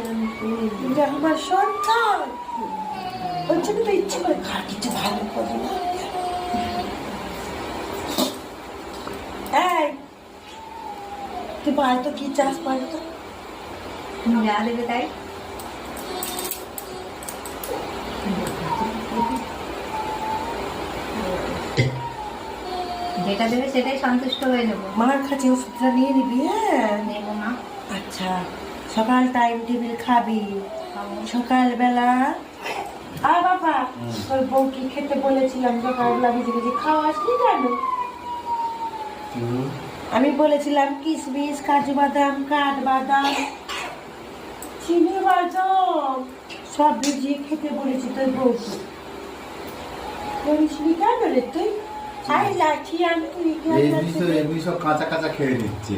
আমার সন্তান ওর জন্য তো ইচ্ছে করে খা কিছু ভালো করে না। এই তুই পায় তো কি চাষ পায় তো যা দেবে তাই যেটা দেবে সেটাই সন্তুষ্ট হয়ে নেবো। মার কাছে ওষুধটা নিয়ে নিবি। হ্যাঁ নেবো না। আচ্ছা সকাল টাইম টেবিল খাবি সকালবেলা। আর বাবা তোর বউ কি খেতে বলেছিলাম সকালবেলা ভিজে ভিজে খাওয়াসনি কেন? আমি বলেছিলাম কিশমিশ কাজু বাদাম কাঠবাদাম চিনি বাদাম সব ভিজিয়ে খেতে বলেছি তোর বউকে। করিসনি কেন রে তুই? আই লাঠি আমি এই সব কাঁচা কাঁচা খেয়ে নিচ্ছে।